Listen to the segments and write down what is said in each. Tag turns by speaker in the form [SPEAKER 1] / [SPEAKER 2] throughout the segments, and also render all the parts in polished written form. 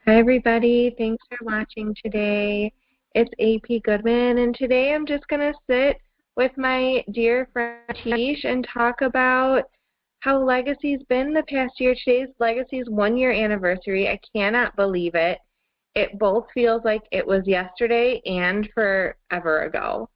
[SPEAKER 1] Hi, everybody. Thanks for watching today. It's AP Goodman, and today I'm just going to sit with my dear friend Tish and talk about how Legacy's been the past year. Today's Legacy's 1-year anniversary. I cannot believe it. It both feels like it was yesterday and forever ago.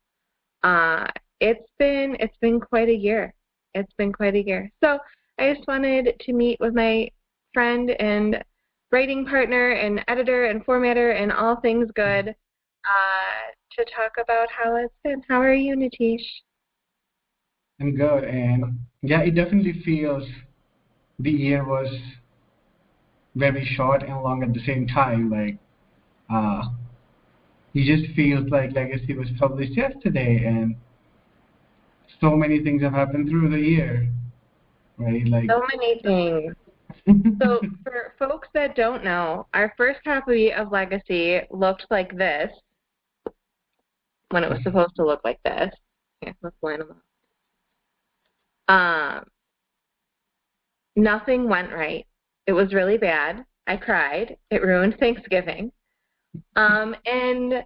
[SPEAKER 1] It's been quite a year. It's been quite a year. So I just wanted to meet with my friend and writing partner and editor and formatter and all things good to talk about how it's been. How are you, Nitish?
[SPEAKER 2] I'm good, and yeah, it definitely feels the year was very short and long at the same time. Uh, it just feels like Legacy was published yesterday, and so many things have happened through the year, right?
[SPEAKER 1] So many things. So for folks that don't know, our first copy of Legacy looked like this when it was supposed to look like this. Here, let's line them up. Nothing went right. It was really bad. I cried. It ruined Thanksgiving. And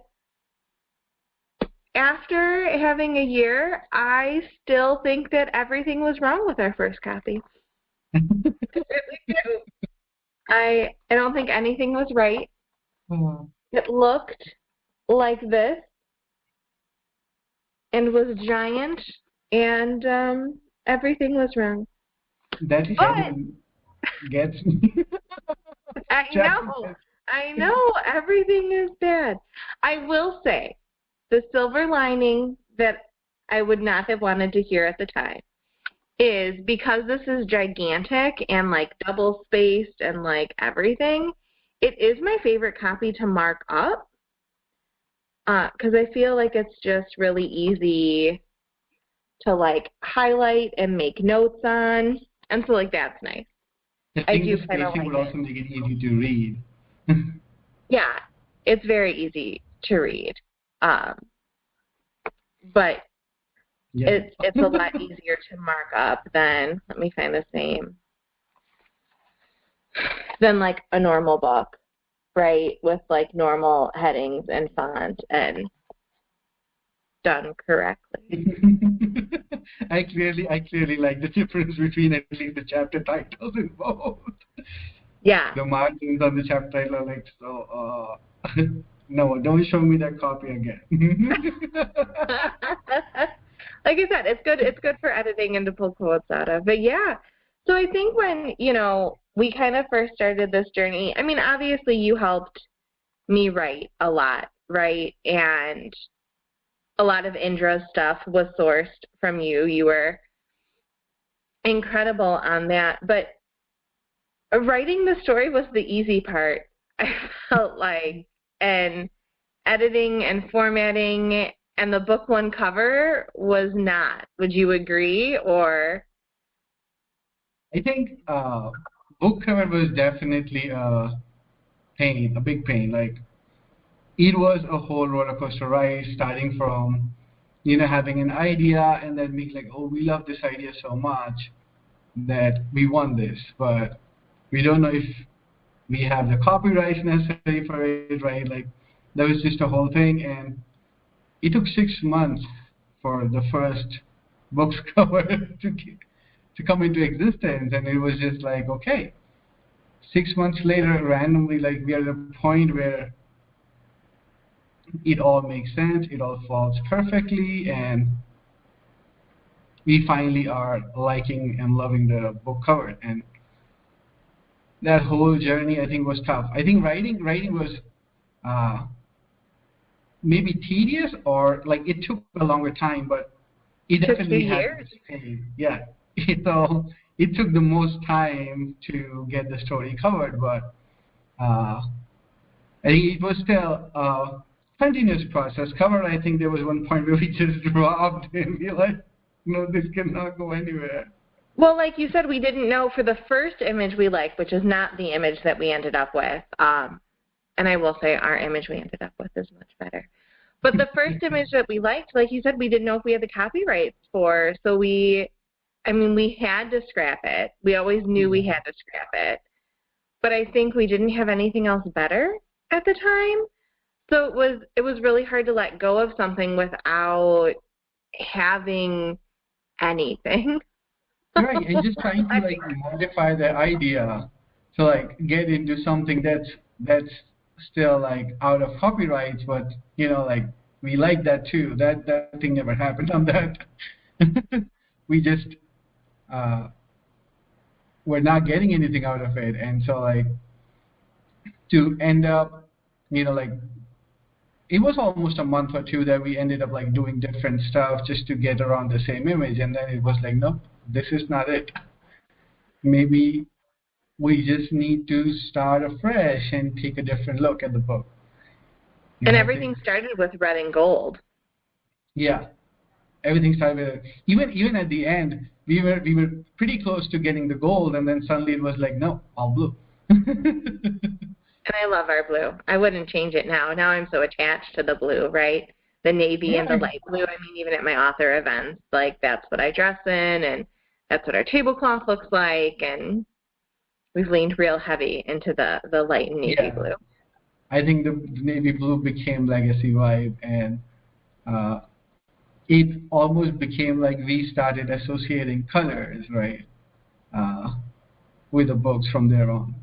[SPEAKER 1] after having a year, I still think that everything was wrong with our first copy. I really do. I don't think anything was right. It looked like this and was giant, and everything was wrong.
[SPEAKER 2] That heading gets me.
[SPEAKER 1] I know, everything is bad. I will say, the silver lining that I would not have wanted to hear at the time is because this is gigantic and like double spaced and like everything, it is my favorite copy to mark up because I feel like it's just really easy to like highlight and make notes on, and so like that's nice.
[SPEAKER 2] I do kind of like would also make it easy to read.
[SPEAKER 1] Yeah, it's very easy to read, but yeah. It's a lot easier to mark up than, let me find the same, than like a normal book, right, with like normal headings and font and done correctly.
[SPEAKER 2] I clearly like the difference between at least the chapter titles in both.
[SPEAKER 1] Yeah.
[SPEAKER 2] The margins on the chapter title are like so. No, don't show me that copy again.
[SPEAKER 1] Like I said, it's good for editing and to pull quotes out of. But yeah, so I think when, we kind of first started this journey, I mean, obviously you helped me write a lot, right? And a lot of Indra's stuff was sourced from you. You were incredible on that. But writing the story was the easy part, I felt like, and editing and formatting and the book one cover was not. Would you agree? Or
[SPEAKER 2] I think book cover was definitely a pain, a big pain. Like it was a whole roller coaster ride, starting from having an idea and then being like, oh, we love this idea so much that we want this, but we don't know if we have the copyrights necessary for it, right? Like that was just a whole thing, and it took 6 months for the first book's cover to come into existence, and it was just like, okay, 6 months later, randomly, like we are at a point where it all makes sense, it all falls perfectly, and we finally are liking and loving the book cover. And that whole journey, I think, was tough. I think writing was maybe tedious, or like it took a longer time, but it definitely had its pain. Yeah, it took the most time to get the story covered, but I think it was still a continuous process. Cover, I think there was one point where we just dropped and we like, no, this cannot go anywhere.
[SPEAKER 1] Well, like you said, we didn't know for the first image we liked, which is not the image that we ended up with. And I will say our image we ended up with is much better. But the first image that we liked, like you said, we didn't know if we had the copyrights for. So we had to scrap it. We always knew we had to scrap it. but I think we didn't have anything else better at the time. So it was really hard to let go of something without having anything.
[SPEAKER 2] Right, and just trying to like modify the idea to like get into something that's still like out of copyrights, but like we like that too. That thing never happened on that. We just uh, we're not getting anything out of it, and so like to end up, like it was almost a month or two that we ended up like doing different stuff just to get around the same image, and then it was like, nope, this is not it. Maybe we just need to start afresh and take a different look at the book.
[SPEAKER 1] And everything started with red and gold.
[SPEAKER 2] Yeah, everything started with even at the end we were pretty close to getting the gold, and then suddenly it was like, no, all blue.
[SPEAKER 1] And I love our blue. I wouldn't change it now. Now I'm so attached to the blue, right? The navy and the light blue. I mean, even at my author events, like that's what I dress in, and that's what our tablecloth looks like, and we've leaned real heavy into the light and navy blue.
[SPEAKER 2] I think the navy blue became legacy vibe, and it almost became like we started associating colors, right, with the books from there on.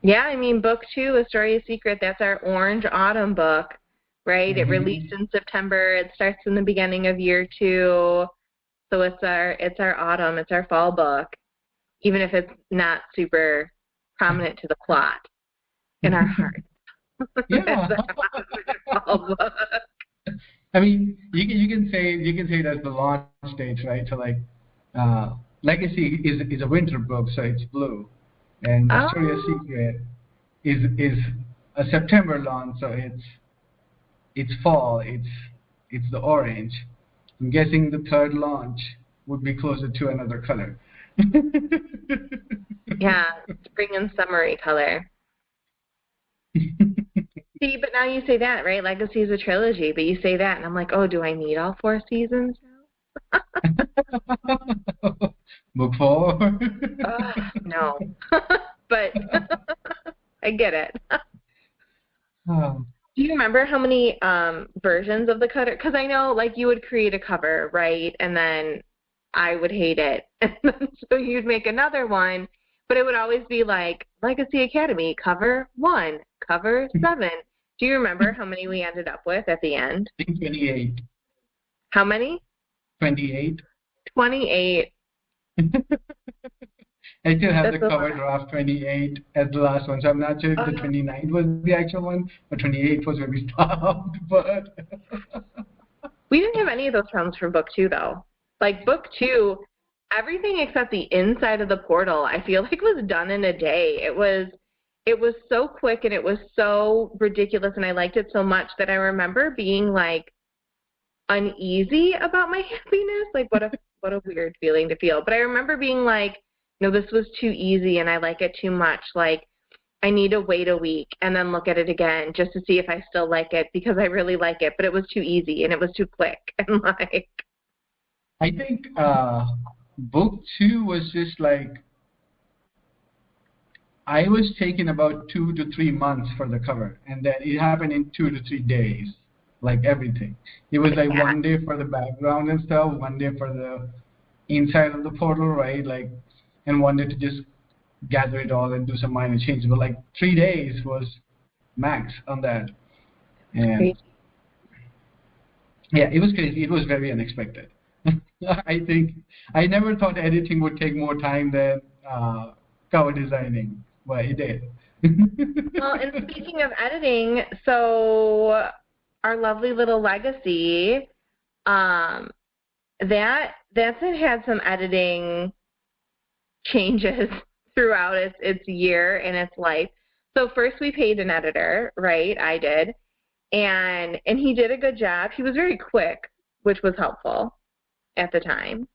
[SPEAKER 1] Yeah, I mean, book 2, A Story of Secret, that's our orange autumn book, right? It released in September. It starts in the beginning of year 2. So it's our autumn, it's our fall book, even if it's not super prominent to the plot in our hearts.
[SPEAKER 2] Yeah.
[SPEAKER 1] Fall book.
[SPEAKER 2] I mean, you can say it as the launch stage, right? So like, Legacy is a winter book, so it's blue. And The Story of Secret is a September launch, so it's fall. It's the orange. I'm guessing the third launch would be closer to another color.
[SPEAKER 1] Yeah, spring and summery color. See, but now you say that, right? Legacy is a trilogy, but you say that, and I'm like, oh, do I need all 4 seasons now?
[SPEAKER 2] Book 4?
[SPEAKER 1] No. But I get it. Do you remember how many versions of the cover? Because I know, like, you would create a cover, right? And then I would hate it. And then, so you'd make another one, but it would always be like, Legacy Academy, cover 1, cover 7. Do you remember how many we ended up with at the end?
[SPEAKER 2] I think 28.
[SPEAKER 1] How many?
[SPEAKER 2] 28.
[SPEAKER 1] 28.
[SPEAKER 2] I still have the cover draft 28 as the last one, so I'm not sure if the 29th was the actual one, but 28 was where we stopped. But
[SPEAKER 1] we didn't have any of those problems for book 2, though. Like, book 2, everything except the inside of the portal, I feel like was done in a day. It was so quick, and it was so ridiculous, and I liked it so much that I remember being, like, uneasy about my happiness. Like, what a weird feeling to feel. But I remember being like, no, this was too easy, and I like it too much. Like, I need to wait a week and then look at it again just to see if I still like it, because I really like it, but it was too easy and it was too quick. And like,
[SPEAKER 2] I think book 2 was just like, I was taking about 2 to 3 months for the cover, and then it happened in 2 to 3 days, like everything. It was like one day for the background and stuff, one day for the inside of the portal, right? Like, and one day to just gather it all and do some minor changes. But like 3 days was max on that. And yeah, it was crazy. It was very unexpected. I think I never thought editing would take more time than cover designing, but it did.
[SPEAKER 1] Well, and speaking of editing, so our lovely little Legacy, that's it had some editing changes throughout its year and its life. So first we paid an editor, right? I did. And he did a good job. He was very quick, which was helpful at the time.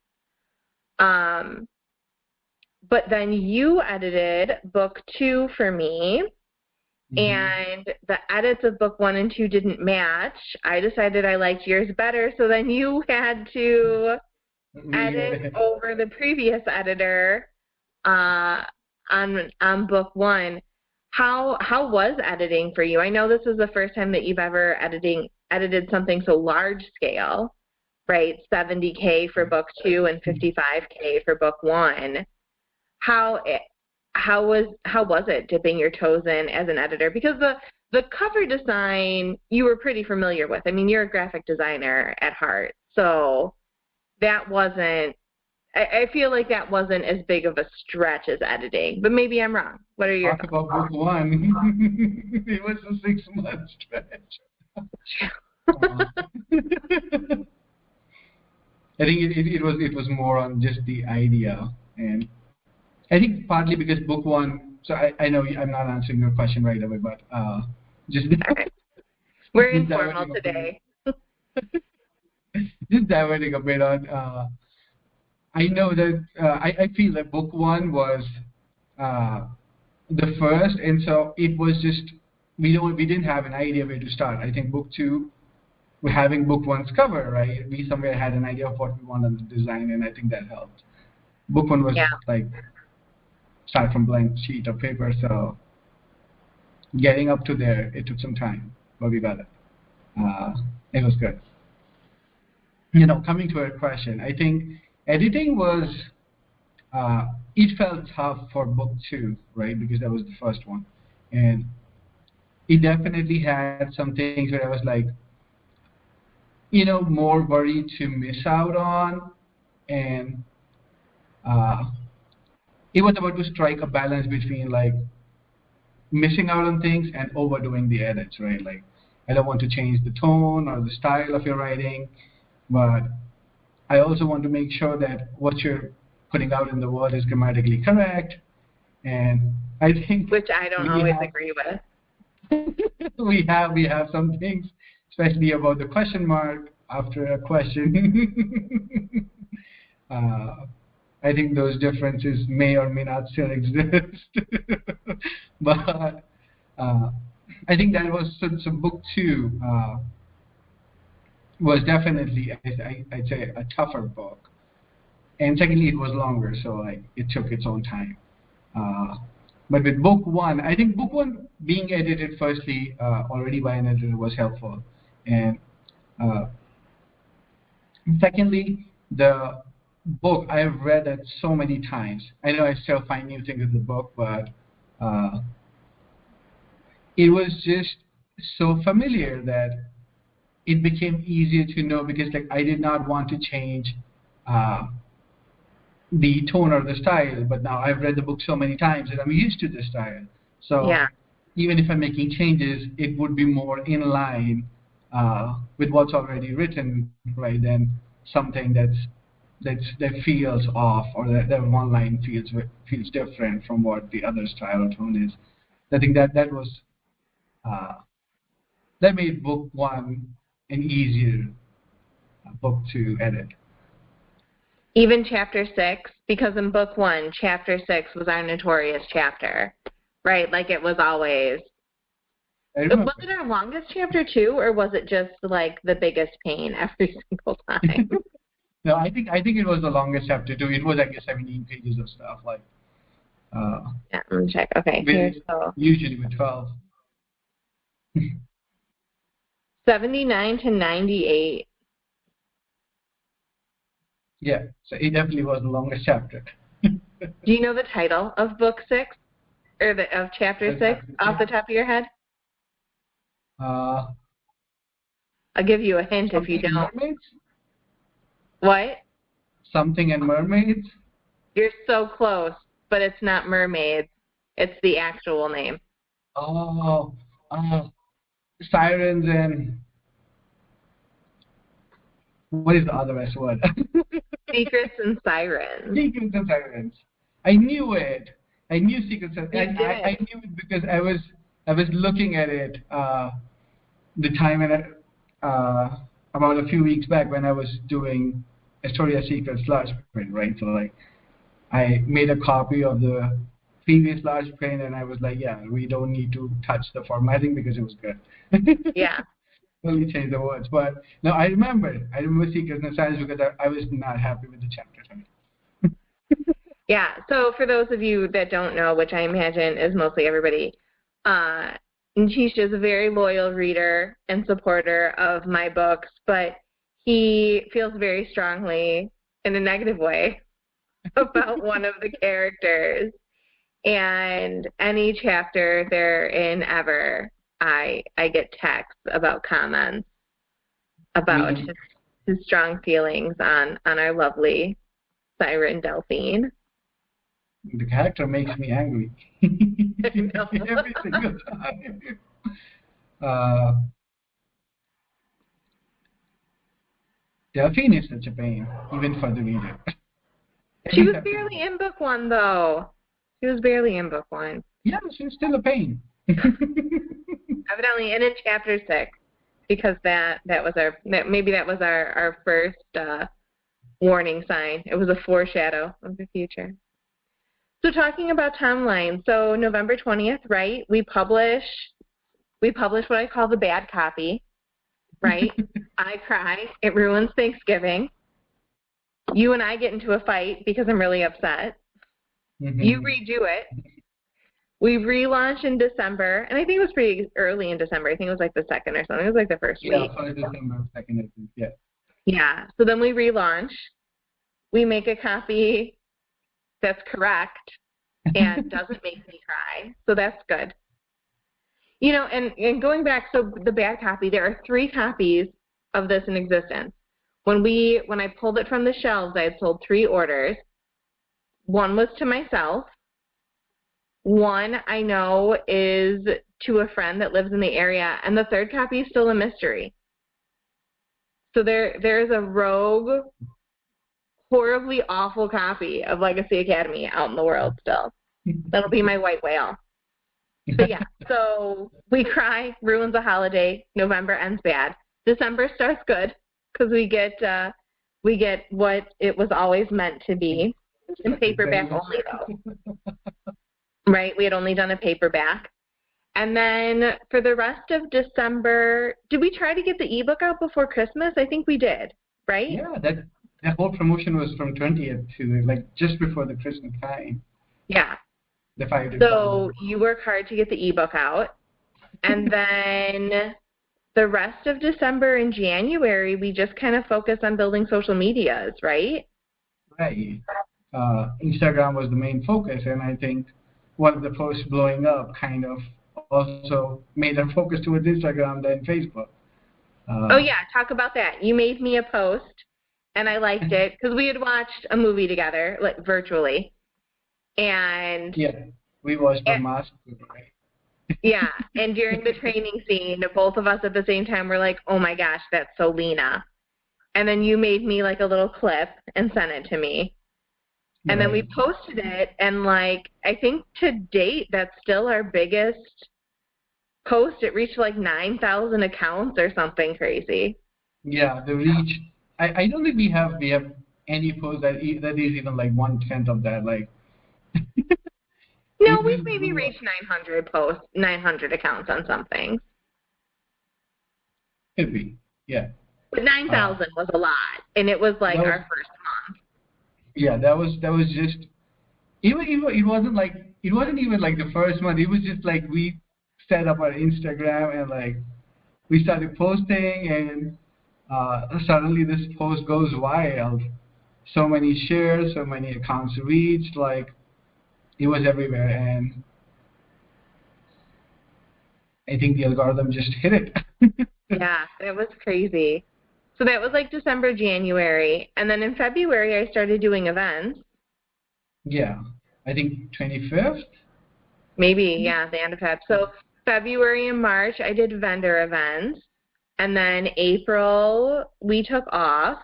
[SPEAKER 1] But then you edited book 2 for me, and the edits of book 1 and 2 didn't match. I decided I liked yours better, so then you had to edit over the previous editor. on book one. How was editing for you? I know this was the first time that you've ever edited something so large scale, right? 70K for book two and 55K for book one. How was it dipping your toes in as an editor? Because the cover design you were pretty familiar with. I mean, you're a graphic designer at heart, so that wasn't. I feel like that wasn't as big of a stretch as editing, but maybe I'm wrong. What are your
[SPEAKER 2] thoughts? Talk about book one. It was a 6-month stretch. I think it was more on just the idea, and I think partly because book one. So I know I'm not answering your question right away, but just
[SPEAKER 1] okay. We're informal today.
[SPEAKER 2] Just diverting a bit on. I know that I feel that book one was the first, and so it was just we didn't have an idea where to start. I think book two, we're having book one's cover, right? We somewhere had an idea of what we wanted to design, and I think that helped. Book one was like start from blank sheet of paper, so getting up to there, it took some time, but we got it. It was good. Coming to our question, I think editing was, it felt tough for book two, right? Because that was the first one. And it definitely had some things where I was like, more worried to miss out on. And it was about to strike a balance between like missing out on things and overdoing the edits, right? Like, I don't want to change the tone or the style of your writing, but I also want to make sure that what you're putting out in the world is grammatically correct. And I think
[SPEAKER 1] which I don't always agree with.
[SPEAKER 2] we have some things, especially about the question mark after a question. I think those differences may or may not still exist. But I think that was so book two was definitely, I'd say, a tougher book. And secondly, it was longer, so like it took its own time. But with book one, I think book one being edited firstly already by an editor was helpful. And secondly, the book, I've read it so many times. I know I still find new things in the book, but it was just so familiar that it became easier to know, because like I did not want to change the tone or the style, but now I've read the book so many times that I'm used to the style. So even if I'm making changes, it would be more in line with what's already written, right, than something that feels off, or that one line feels different from what the other style or tone is. I think that was that made book one an easier book to edit.
[SPEAKER 1] Even chapter 6, because in book one, chapter 6 was our notorious chapter, right? Like it was always. Was it our longest chapter too, or was it just like the biggest pain every single time?
[SPEAKER 2] No, I think it was the longest chapter too. It was like 17 pages of stuff. Like.
[SPEAKER 1] Yeah, let me check. Okay,
[SPEAKER 2] usually with 12.
[SPEAKER 1] 79 to 98.
[SPEAKER 2] Yeah, so it definitely was the longest chapter.
[SPEAKER 1] Do you know the title of book 6, or of chapter 6 off the top of your head?
[SPEAKER 2] I'll
[SPEAKER 1] give you a hint if you don't.
[SPEAKER 2] Mermaids?
[SPEAKER 1] What?
[SPEAKER 2] Something and Mermaids?
[SPEAKER 1] You're so close, but it's not mermaids. It's the actual name.
[SPEAKER 2] Oh, Sirens and... What is the other S word?
[SPEAKER 1] Secrets and Sirens.
[SPEAKER 2] Secrets and Sirens. I knew it. I knew Secrets and Sirens. I knew it because I was looking at it the time about a few weeks back when I was doing Astoria Secrets large print, right? So like I made a copy of the previous large print, and I was like, yeah, we don't need to touch the formatting because it was good.
[SPEAKER 1] Yeah.
[SPEAKER 2] Only change the words. But no, I remember Secrets and Sirens because I was not happy with the chapter.
[SPEAKER 1] Yeah, so for those of you that don't know, which I imagine is mostly everybody, Nitish is a very loyal reader and supporter of my books, but he feels very strongly, in a negative way, about one of the characters. And any chapter they're in ever, I get texts about comments about his strong feelings on our lovely Siren Delphine.
[SPEAKER 2] The character makes me angry every single time. Delphine is such a pain, even for the reader.
[SPEAKER 1] She was barely in book one, though. She was barely in book one.
[SPEAKER 2] Yeah, she's still a pain.
[SPEAKER 1] Evidently, and in chapter 6, because that was our first warning sign. It was a foreshadow of the future. So talking about timeline, so November 20th, right? We publish what I call the bad copy, right? I cry. It ruins Thanksgiving. You and I get into a fight because I'm really upset. Mm-hmm. You redo it. We relaunch in December, and I think it was pretty early in December. I think it was like the 2nd or something. It was like the first week.
[SPEAKER 2] Yeah, 1st December, 2nd, I think, yeah.
[SPEAKER 1] Yeah, so then we relaunch. We make a copy that's correct and doesn't make me cry, so that's good. You know, and going back, so the bad copy, there are 3 copies of this in existence. When I pulled it from the shelves, I had sold 3 orders. One was to myself. One I know is to a friend that lives in the area, and the 3rd copy is still a mystery. So there's a rogue, horribly awful copy of Legacy Academy out in the world still. That'll be my white whale. But yeah, so we cry, ruins a holiday, November ends bad. December starts good because we get what it was always meant to be, in paperback only though. Right, we had only done a paperback. And then for the rest of December, did we try to get the ebook out before Christmas? I think we did, right?
[SPEAKER 2] Yeah, that whole promotion was from 20th to like just before the Christmas time.
[SPEAKER 1] Yeah.
[SPEAKER 2] So
[SPEAKER 1] you work hard to get the ebook out. And then the rest of December and January, we just kind of focus on building social medias, right?
[SPEAKER 2] Right. Instagram was the main focus, and I think one of the posts blowing up kind of also made our focus towards Instagram than Facebook.
[SPEAKER 1] Oh, yeah. Talk about that. You made me a post, and I liked it because we had watched a movie together, like virtually. And
[SPEAKER 2] yeah, we watched the mask. Right?
[SPEAKER 1] Yeah, and during the training scene, both of us at the same time were like, oh my gosh, that's so Lena. And then you made me like a little clip and sent it to me. And then we posted it, and like, I think to date, that's still our biggest post. It reached like 9,000 accounts or something crazy.
[SPEAKER 2] Yeah, the reach. I don't think we have any post that is even like 1/10 of that. Like.
[SPEAKER 1] No, we've maybe reached 900 posts, 900 accounts on something.
[SPEAKER 2] Could be, yeah.
[SPEAKER 1] But 9,000 was a lot, and it was like our first month.
[SPEAKER 2] Yeah, that was just it wasn't even like the first month. It was just like we set up our Instagram and like we started posting, and suddenly this post goes wild. So many shares, so many accounts reached, like it was everywhere, and I think the algorithm just hit it.
[SPEAKER 1] Yeah, it was crazy. So that was like December, January, and then in February I started doing events.
[SPEAKER 2] Yeah, I think 25th?
[SPEAKER 1] Maybe, yeah, the end of Feb. So February and March I did vendor events, and then April we took off.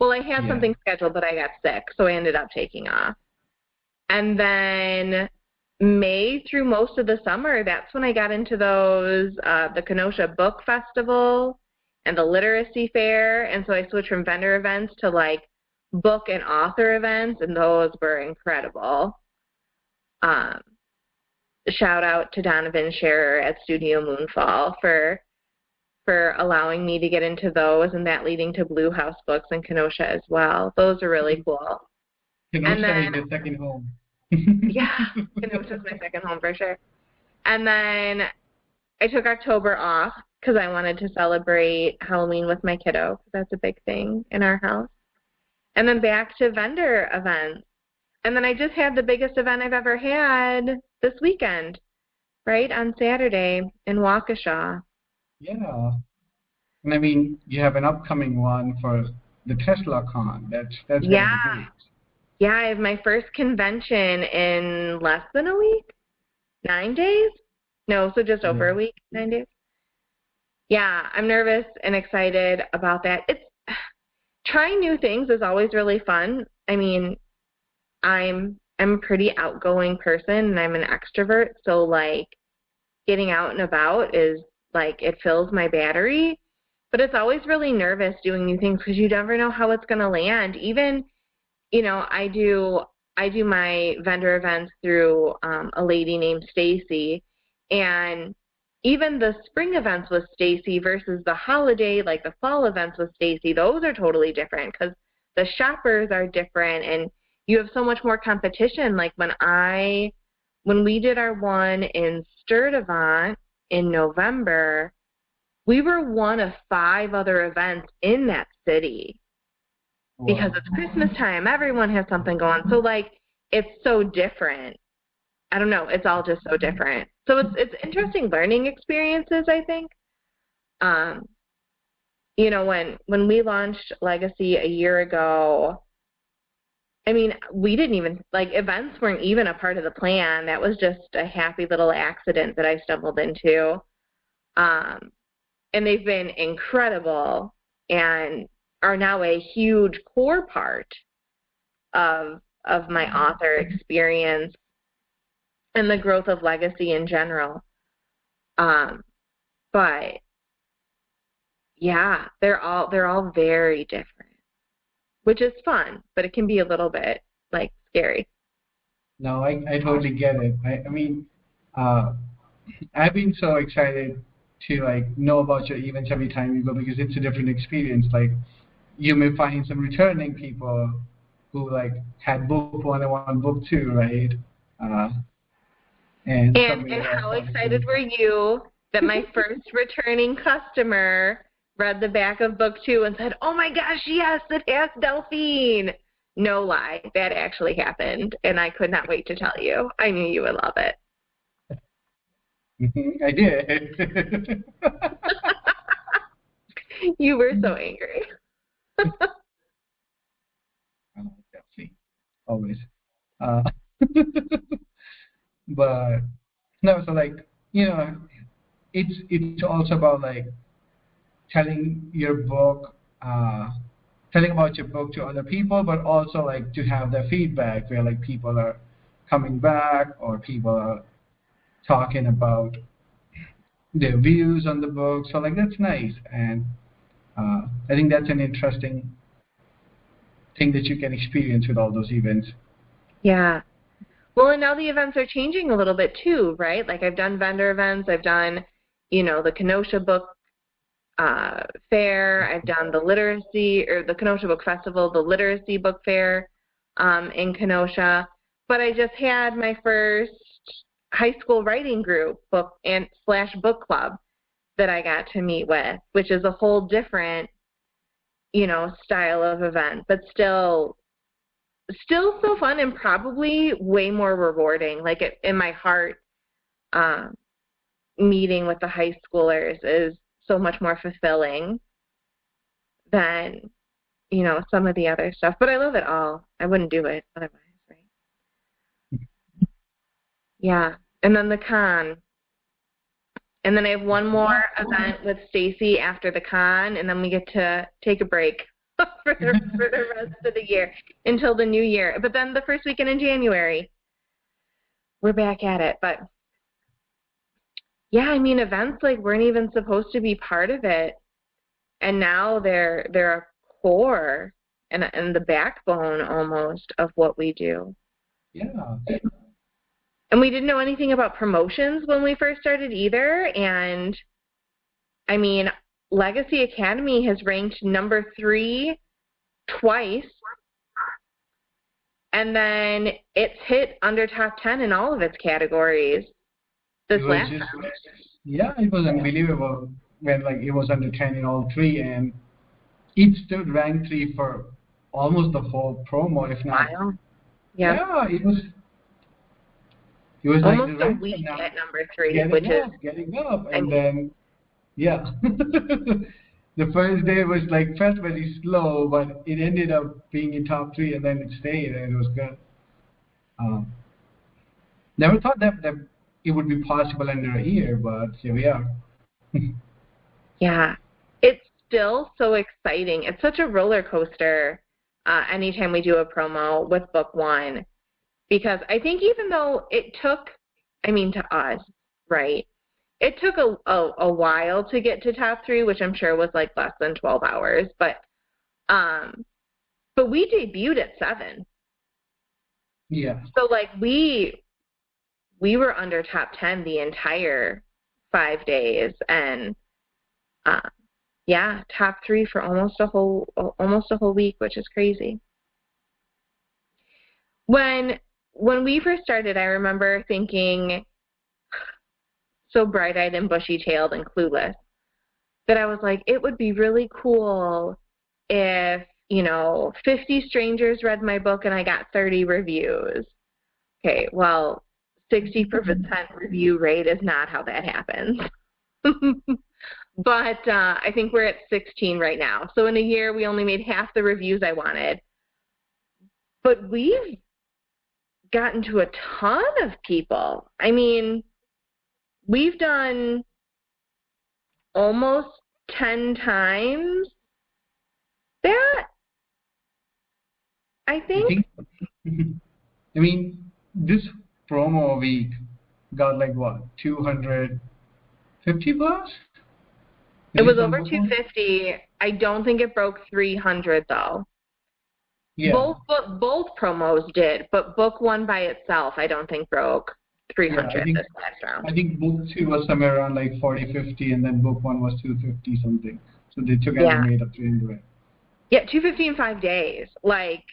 [SPEAKER 1] Well, I had something scheduled, but I got sick, so I ended up taking off. And then May through most of the summer, that's when I got into those, the Kenosha Book Festival and the Literacy Fair, and so I switched from vendor events to like book and author events, and those were incredible. Shout out to Donovan Scherer at Studio Moonfall for allowing me to get into those, and that leading to Blue House Books in Kenosha as well. Those are really cool. And
[SPEAKER 2] Kenosha is
[SPEAKER 1] then,
[SPEAKER 2] your second home.
[SPEAKER 1] yeah, Kenosha's my second home for sure. And then I took October off because I wanted to celebrate Halloween with my kiddo. That's a big thing in our house. And then back to vendor events. And then I just had the biggest event I've ever had this weekend, right, on Saturday in Waukesha.
[SPEAKER 2] Yeah. And I mean, you have an upcoming one for the Tesla Con. That's gonna be
[SPEAKER 1] Yeah.
[SPEAKER 2] great.
[SPEAKER 1] Yeah, I have my first convention in less than a week. 9 days? No, so just over a
[SPEAKER 2] Yeah.
[SPEAKER 1] week, 9 days. Yeah, I'm nervous and excited about that. It's trying new things is always really fun. I mean, I'm a pretty outgoing person and I'm an extrovert, so like getting out and about is like it fills my battery. But it's always really nervous doing new things because you never know how it's going to land. Even, I do my vendor events through a lady named Stacy, and even the spring events with Stacy versus the holiday, like the fall events with Stacy, those are totally different because the shoppers are different and you have so much more competition. Like when we did our one in Sturtevant in November, we were one of 5 other events in that city because
[SPEAKER 2] Wow.
[SPEAKER 1] it's Christmas time. Everyone has something going. So like it's so different. I don't know. It's all just so different. So it's interesting learning experiences, I think. Um, when we launched Legacy a year ago, I mean, we didn't even like events weren't even a part of the plan. That was just a happy little accident that I stumbled into. Um, and they've been incredible and are now a huge core part of my author experience and the growth of Legacy in general. But yeah, they're all very different, which is fun, but it can be a little bit like scary.
[SPEAKER 2] No, I totally get it. I mean, uh, I've been so excited to like know about your events every time you go because it's a different experience. Like you may find some returning people who like had book one and one book two, right? Uh, and some may
[SPEAKER 1] And
[SPEAKER 2] have
[SPEAKER 1] how excited
[SPEAKER 2] obviously.
[SPEAKER 1] were you that my first returning customer read the back of book 2 and said, "Oh my gosh, yes, it has Delphine." No lie, that actually happened, and I could not wait to tell you. I knew you would love it.
[SPEAKER 2] I did.
[SPEAKER 1] You were so angry.
[SPEAKER 2] Definitely, always. Uh, but no, so like it's also about like telling your book, telling about your book to other people, but also like to have their feedback where like people are coming back or people are talking about their views on the book. So like that's nice, and I think that's an interesting thing that you can experience with all those events.
[SPEAKER 1] Yeah. Well, and now the events are changing a little bit too, right? Like I've done vendor events, I've done, the Kenosha Book Fair, I've done the literacy or the Kenosha Book Festival, the literacy book fair in Kenosha. But I just had my first high school writing group book and / book club that I got to meet with, which is a whole different, style of event, but still so fun and probably way more rewarding. Like in my heart, um, meeting with the high schoolers is so much more fulfilling than some of the other stuff. But I love it all. I wouldn't do it otherwise, right? Yeah. And then the con. And then I have one more event with Stacy after the con, and then we get to take a break for the rest of the year until the new year. But then the first weekend in January, we're back at it. But yeah, I mean, events like weren't even supposed to be part of it, and now they're a core and the backbone almost of what we do.
[SPEAKER 2] Yeah.
[SPEAKER 1] And we didn't know anything about promotions when we first started either. And I mean, Legacy Academy has ranked number 3 twice And then it's hit under top 10 in all of its categories this
[SPEAKER 2] It was
[SPEAKER 1] last
[SPEAKER 2] just,
[SPEAKER 1] round.
[SPEAKER 2] yeah, it was unbelievable when like it was under 10 in all three, and it stood ranked 3 for almost the whole promo, if not.
[SPEAKER 1] Wow. Yep.
[SPEAKER 2] Yeah, it was like the
[SPEAKER 1] Almost a
[SPEAKER 2] ranks
[SPEAKER 1] week
[SPEAKER 2] are now
[SPEAKER 1] at number 3, which is,
[SPEAKER 2] getting up,
[SPEAKER 1] I
[SPEAKER 2] and
[SPEAKER 1] mean,
[SPEAKER 2] then yeah. The first day was like felt very slow, but it ended up being in top 3, and then it stayed, and it was good. Um, Never thought that it would be possible under a year, but here we are.
[SPEAKER 1] yeah. It's still so exciting. It's such a roller coaster anytime we do a promo with book one, because I think even though it took, I mean, to us, right, it took a while to get to top 3, which I'm sure was like less than 12 hours, but we debuted at 7.
[SPEAKER 2] Yeah.
[SPEAKER 1] So like we were under top 10 the entire 5 days, and yeah, top 3 for almost a whole week, which is crazy. When we first started, I remember thinking, so bright-eyed and bushy-tailed and clueless, that I was like, it would be really cool if, 50 strangers read my book and I got 30 reviews. Okay, well, 60% review rate is not how that happens. But I think we're at 16 right now. So in a year, we only made half the reviews I wanted. But we've gotten to a ton of people. I mean, we've done almost 10 times that, I think.
[SPEAKER 2] I mean, this promo week got like what, 250 plus?
[SPEAKER 1] It was over 250. I don't think it broke 300 though.
[SPEAKER 2] Yeah.
[SPEAKER 1] Both promos did, but book one by itself I don't think broke 300 this last round.
[SPEAKER 2] I think book 2 was somewhere around like 40, 50, and then book 1 was 250 something. So they together made up 300.
[SPEAKER 1] Yeah, 250 in 5 days. Like,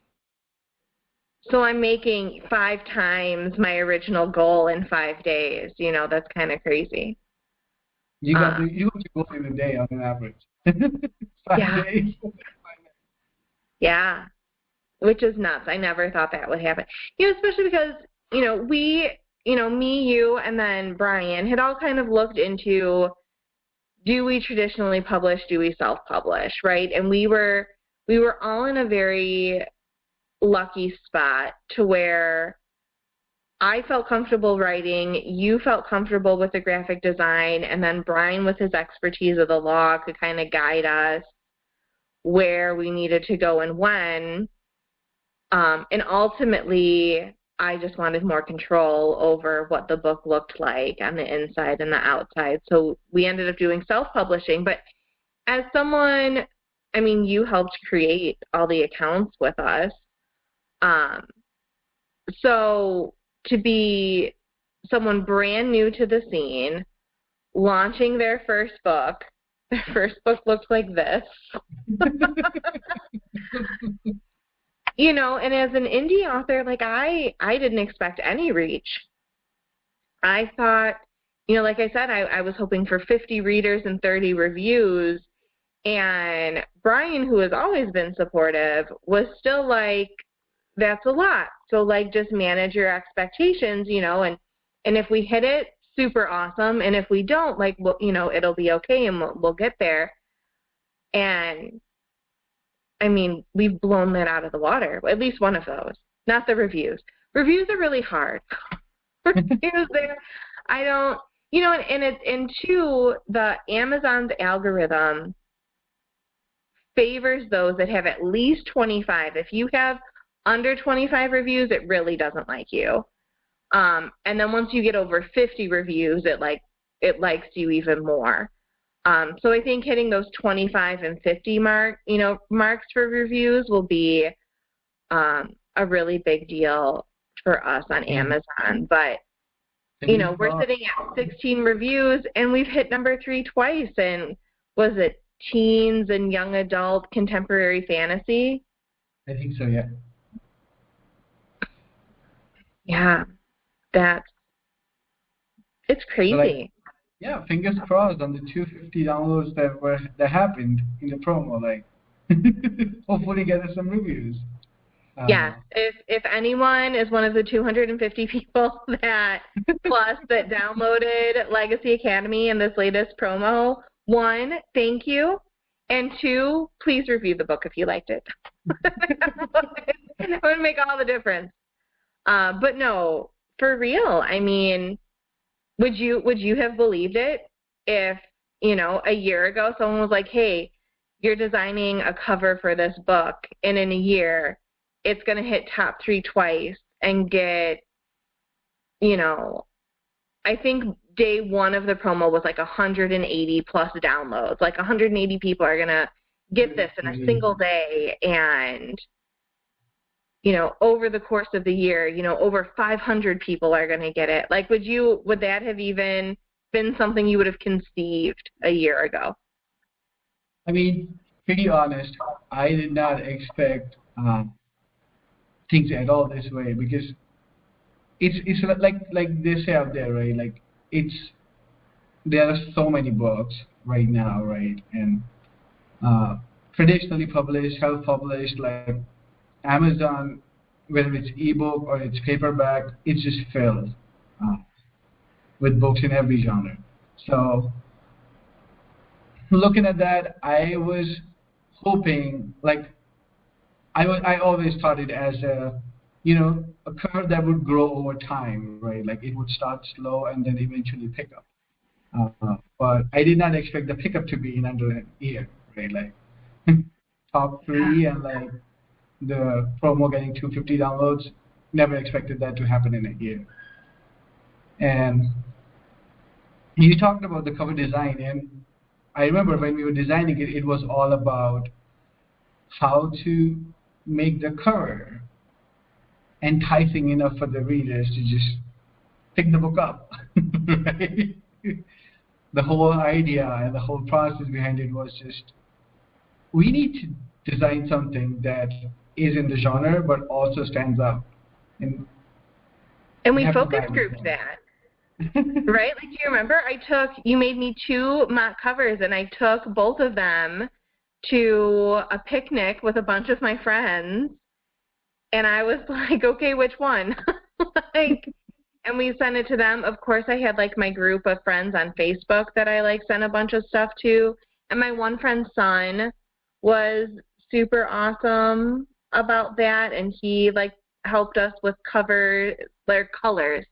[SPEAKER 1] so I'm making 5 times my original goal in 5 days. That's kind of crazy.
[SPEAKER 2] You got your goal in a day on an average. 5 days.
[SPEAKER 1] Yeah, which is nuts. I never thought that would happen. Especially because, we, me, you, and then Brian had all kind of looked into, do we traditionally publish, do we self-publish, right? And we were all in a very lucky spot to where I felt comfortable writing, you felt comfortable with the graphic design, and then Brian, with his expertise of the law, could kind of guide us where we needed to go and when. And ultimately, I just wanted more control over what the book looked like on the inside and the outside. So we ended up doing self-publishing. But as someone, I mean, you helped create all the accounts with us. So to be someone brand new to the scene, launching their first book looks like this. And as an indie author, like I didn't expect any reach. I thought, like I said, I was hoping for 50 readers and 30 reviews, and Brian, who has always been supportive, was still like, that's a lot. So like, just manage your expectations, and if we hit it, super awesome. And if we don't, like, well, it'll be okay, and we'll get there. And I mean, we've blown that out of the water, at least one of those. Not the reviews. Reviews are really hard. Reviews there, I don't, and two, the Amazon's algorithm favors those that have at least 25. If you have under 25 reviews, it really doesn't like you. And then once you get over 50 reviews, it likes you even more. So I think hitting those 25 and 50 marks for reviews will be a really big deal for us on Amazon. But we're sitting at 16 reviews, and we've hit number 3 twice. And was it teens and young adult contemporary fantasy?
[SPEAKER 2] I think so, yeah.
[SPEAKER 1] Yeah, that's it's
[SPEAKER 2] So like,
[SPEAKER 1] crazy.
[SPEAKER 2] yeah, fingers crossed on the 250 downloads that happened in the promo. Like, hopefully get us some reviews.
[SPEAKER 1] Yes, if anyone is one of the 250 people that downloaded Legacy Academy in this latest promo, one, thank you, and two, please review the book if you liked it. That would make all the difference. But no, for real, I mean, would you have believed it if, a year ago someone was like, hey, you're designing a cover for this book, and in a year it's going to hit top 3 twice and get, I think day one of the promo was like 180 plus downloads. Like 180 people are going to get this in a single day, and over the course of the year, over 500 people are going to get it. Like, would that have even been something you would have conceived a year ago?
[SPEAKER 2] I mean, pretty honest, I did not expect things at all this way, because it's like they say out there, right? Like, there are so many books right now, right? And traditionally published, self-published, like Amazon, whether it's ebook or it's paperback, it's just filled uh, with books in every genre. So looking at that, I was hoping, like, I always thought it as a curve that would grow over time, right? Like, it would start slow and then eventually pick up. But I did not expect the pickup to be in under a year, right? Like, top 3 and like the promo getting 250 downloads. Never expected that to happen in a year. And you talked about the cover design, and I remember when we were designing it, it was all about how to make the cover enticing enough for the readers to just pick the book up. Right? The whole idea and the whole process behind it was just, we need to design something that is in the genre but also stands out. And
[SPEAKER 1] we
[SPEAKER 2] have to
[SPEAKER 1] focus
[SPEAKER 2] balance
[SPEAKER 1] grouped
[SPEAKER 2] that.
[SPEAKER 1] Right? Like, do you remember you made me 2 mock covers, and I took both of them to a picnic with a bunch of my friends, and I was like, okay, which one? And we sent it to them. Of course, I had like my group of friends on Facebook that I like sent a bunch of stuff to, and my one friend's son was super awesome about that, and he like helped us with their colors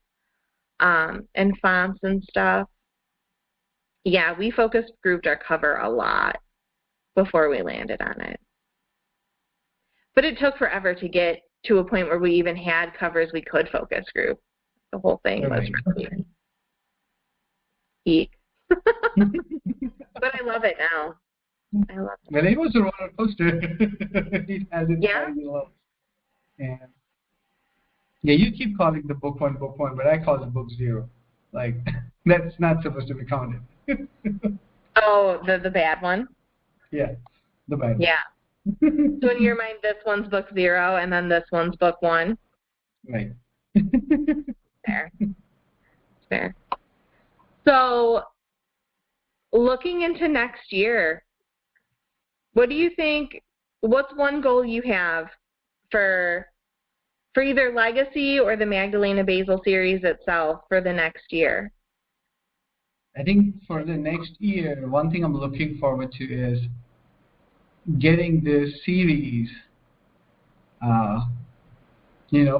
[SPEAKER 1] and fonts and stuff. Yeah, we focus grouped our cover a lot before we landed on it. But it took forever to get to a point where we even had covers we could focus group. The whole thing was really eek. But I love it now. I love it.
[SPEAKER 2] Well, it was a roller coaster. It has its highs and lows. And yeah, you keep calling the book one, but I call it book 0. Like, that's not supposed to be counted.
[SPEAKER 1] Oh, the bad one?
[SPEAKER 2] Yeah, the bad one.
[SPEAKER 1] Yeah. So in your mind, this one's book 0, and then this one's book 1?
[SPEAKER 2] Right.
[SPEAKER 1] Fair. So, looking into next year, what do you think, what's one goal you have for either Legacy or the Magdalena Basil series itself for the next year?
[SPEAKER 2] I think for the next year, one thing I'm looking forward to is getting the series,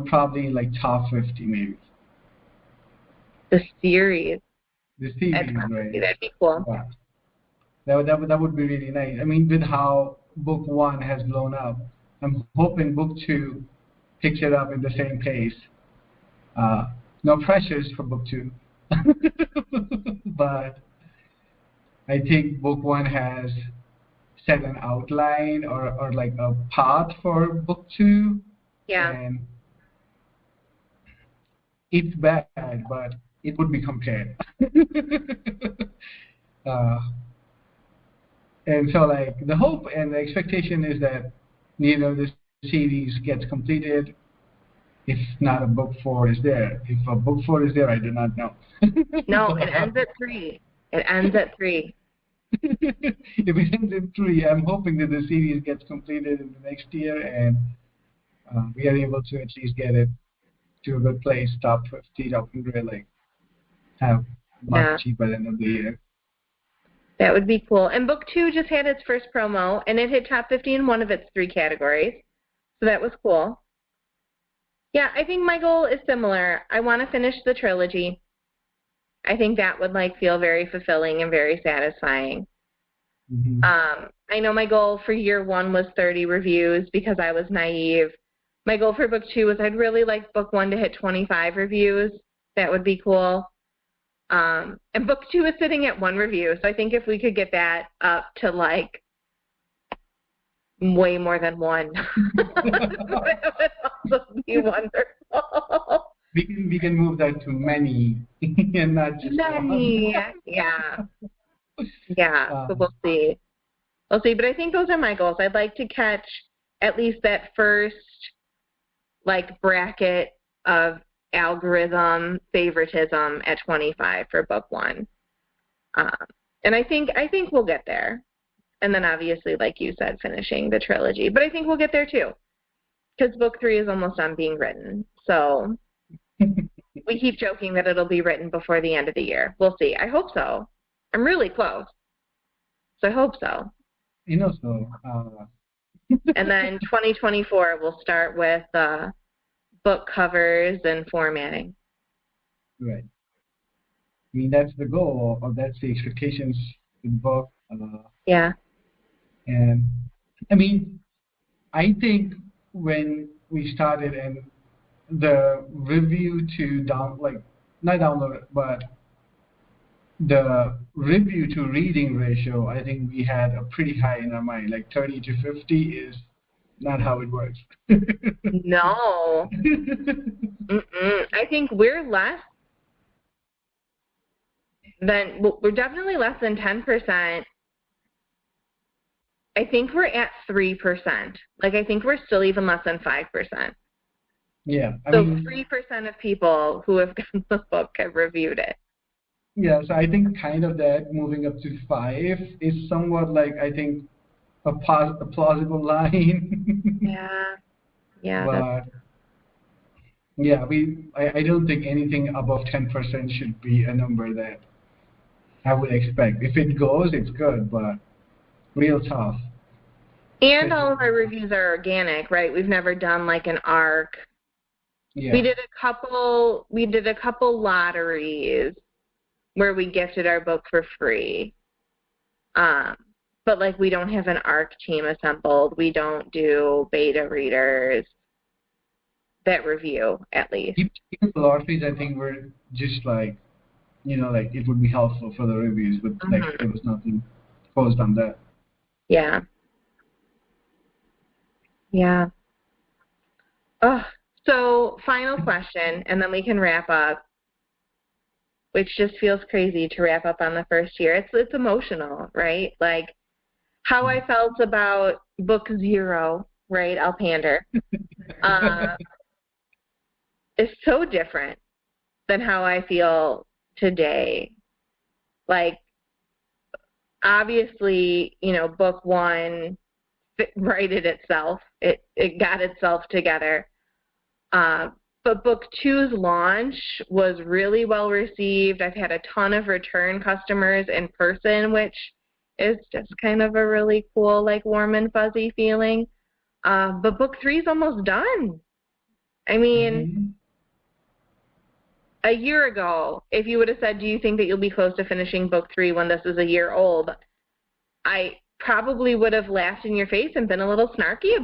[SPEAKER 2] probably like top 50 maybe.
[SPEAKER 1] The series.
[SPEAKER 2] The series, right?
[SPEAKER 1] That'd be cool.
[SPEAKER 2] Yeah. That would be really nice. I mean, with how book 1 has blown up, I'm hoping book 2 picks it up in the same pace. No pressures for book 2. But I think book 1 has set an outline or like a path for book 2.
[SPEAKER 1] Yeah.
[SPEAKER 2] And it's bad, but it would be compared. And so, like, the hope and the expectation is that, the series gets completed. if not a book 4 is there. If a book 4 is there, I do not know.
[SPEAKER 1] No, it ends at 3. It ends at 3.
[SPEAKER 2] If it ends in 3, I'm hoping that the series gets completed in the next year and we are able to at least get it to a good place, top 50, top 100, like have much
[SPEAKER 1] Yeah.
[SPEAKER 2] cheaper end of the year.
[SPEAKER 1] That would be cool. And book 2 just had its first promo, and it hit top 50 in one of its 3 categories. So that was cool. Yeah, I think my goal is similar. I want to finish the trilogy. I think that would feel very fulfilling and very satisfying.
[SPEAKER 2] Mm-hmm.
[SPEAKER 1] I know my goal for year 1 was 30 reviews because I was naive. My goal for book 2 was I'd really like book 1 to hit 25 reviews. That would be cool. And book 2 is sitting at 1 review, so I think if we could get that up to way more than 1, that would also be wonderful.
[SPEAKER 2] We can move that to many and not just
[SPEAKER 1] many.
[SPEAKER 2] one.
[SPEAKER 1] Yeah. So we'll see. But I think those are my goals. I'd like to catch at least that first bracket of algorithm favoritism at 25 for book 1. And I think we'll get there. And then obviously, like you said, finishing the trilogy. But I think we'll get there too, because book 3 is almost done being written. So we keep joking that it'll be written before the end of the year. We'll see. I hope so. I'm really close. So I hope so.
[SPEAKER 2] So.
[SPEAKER 1] And then 2024, we'll start with book covers and formatting.
[SPEAKER 2] Right. I mean, that's the goal, or that's the expectations in the book.
[SPEAKER 1] Yeah.
[SPEAKER 2] And I mean, I think when we started and the review to not download, but the review to reading ratio, I think we had a pretty high in our mind, 30 to 50 is not how it works.
[SPEAKER 1] No. I think we're definitely less than 10%. I think we're at 3%. I think we're still even less than 5%.
[SPEAKER 2] Yeah.
[SPEAKER 1] So 3% of people who have gotten the book have reviewed it.
[SPEAKER 2] Yeah, so I think kind of that moving up to 5 is somewhat I think a plausible line.
[SPEAKER 1] Yeah.
[SPEAKER 2] But yeah, I don't think anything above 10% should be a number that I would expect. If it goes, it's good, but real tough.
[SPEAKER 1] And all of our reviews are organic, right? We've never done an arc.
[SPEAKER 2] Yeah.
[SPEAKER 1] We did a couple lotteries where we gifted our book for free. But we don't have an ARC team assembled. We don't do beta readers that review, at least.
[SPEAKER 2] Even the lotteries, I think, were just it would be helpful for the reviews, but there was nothing posed on that.
[SPEAKER 1] Yeah. Oh, so final question, and then we can wrap up. Which just feels crazy to wrap up on the first year. It's emotional, right? How I felt about book 0, right? I'll pander. Is so different than how I feel today. Obviously, book 1 righted itself. It got itself together. But book 2's launch was really well received. I've had a ton of return customers in person, which is just kind of a really cool, warm and fuzzy feeling. But book 3 is almost done. I mean, a year ago, if you would have said, do you think that you'll be close to finishing book 3 when this is a year old, I probably would have laughed in your face and been a little snarky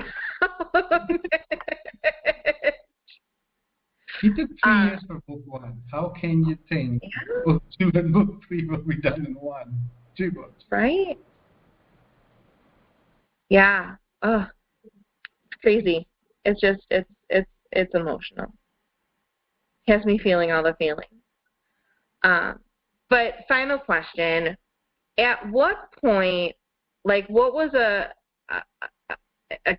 [SPEAKER 1] about it.
[SPEAKER 2] It took 3 years for book 1. How can you think book 2 and book 3 will be done in 2 books?
[SPEAKER 1] Right? Yeah. Oh, it's crazy. It's just it's emotional. It has me feeling all the feelings. But final question: at what point, what was a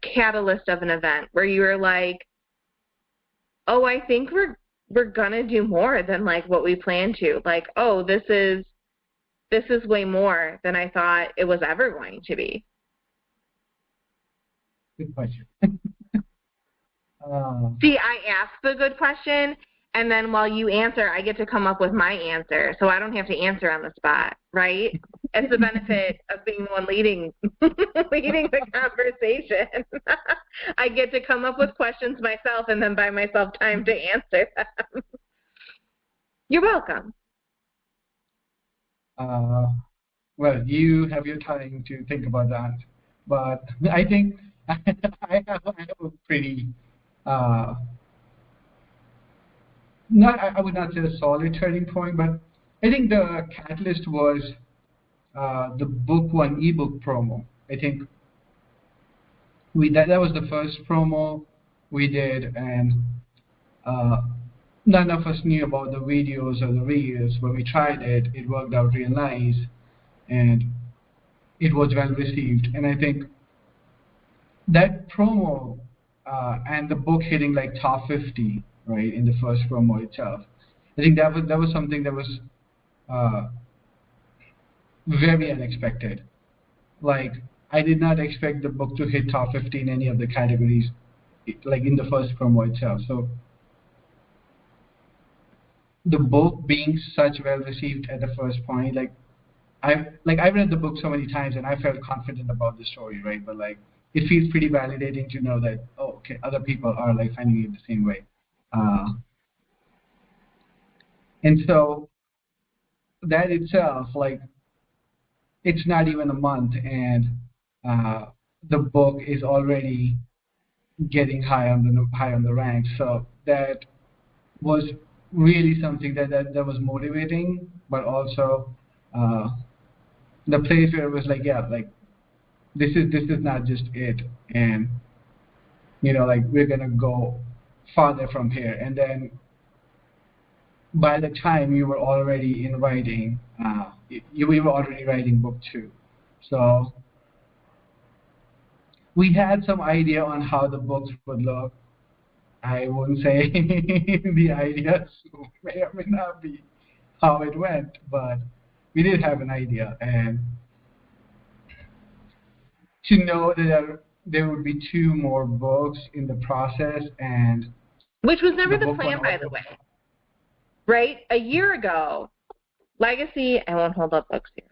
[SPEAKER 1] catalyst of an event where you were oh, I think we're gonna do more than like what we planned to. Like, oh, this is way more than I thought it was ever going to be.
[SPEAKER 2] Good question.
[SPEAKER 1] See, I ask the good question, and then while you answer, I get to come up with my answer, so I don't have to answer on the spot, right? It's the benefit of being the one leading the conversation. I get to come up with questions myself and then buy myself time to answer them. You're welcome.
[SPEAKER 2] Well, you have your time to think about that, but I think I have a pretty I would not say a solid turning point, but I think the catalyst was the Book One ebook promo. I think that was the first promo we did, and uh, none of us knew about the videos or the reels. When we tried it, it worked out real nice, and it was well received. And I think that promo and the book hitting like top 50, right, in the first promo itself. I think that was something that was uh, very unexpected. Like, I did not expect the book to hit top 50 in any of the categories, like in the first promo itself. So the book being such well received at the first point, like I've read the book so many times and I felt confident about the story, right? But like it feels pretty validating to know that, oh, okay, other people are like finding it the same way. Uh, and so that itself, like, it's not even a month, and uh, the book is already getting high on the ranks. So that was really something that was motivating, but also uh, the place where it was like, yeah, like this is not just it, and like we're gonna go farther from here. And then by the time you were already in writing, we were already writing book two, so we had some idea on how the books would look. I wouldn't say the ideas may or may not be how it went, but we did have an idea, and to know that there would be two more books in the process, and
[SPEAKER 1] Which was
[SPEAKER 2] the
[SPEAKER 1] never the
[SPEAKER 2] book one
[SPEAKER 1] plan, by the
[SPEAKER 2] also.
[SPEAKER 1] way. Right? A year ago, Legacy, I won't hold up books here.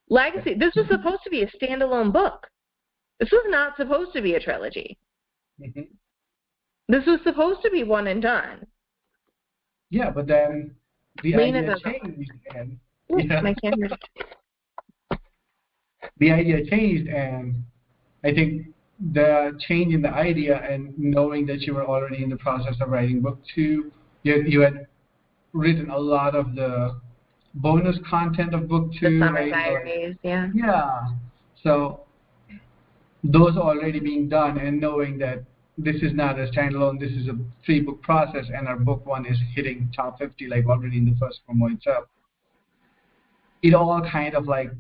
[SPEAKER 1] Legacy, this was supposed to be a standalone book. This was not supposed to be a trilogy.
[SPEAKER 2] Mm-hmm.
[SPEAKER 1] This was supposed to be one and done.
[SPEAKER 2] Yeah, but then the
[SPEAKER 1] Lena
[SPEAKER 2] idea
[SPEAKER 1] doesn't.
[SPEAKER 2] changed, and
[SPEAKER 1] Ooh,
[SPEAKER 2] yeah,
[SPEAKER 1] my camera.
[SPEAKER 2] the idea changed, and I think the change in the idea and knowing that you were already in the process of writing book two, you had written a lot of the bonus content of book
[SPEAKER 1] The
[SPEAKER 2] two,
[SPEAKER 1] summer
[SPEAKER 2] right? So like,
[SPEAKER 1] diaries, yeah.
[SPEAKER 2] yeah, so those already being done, and knowing that this is not a standalone, this is a three-book process, and our book one is hitting top 50 like already in the first promo itself. It all kind of like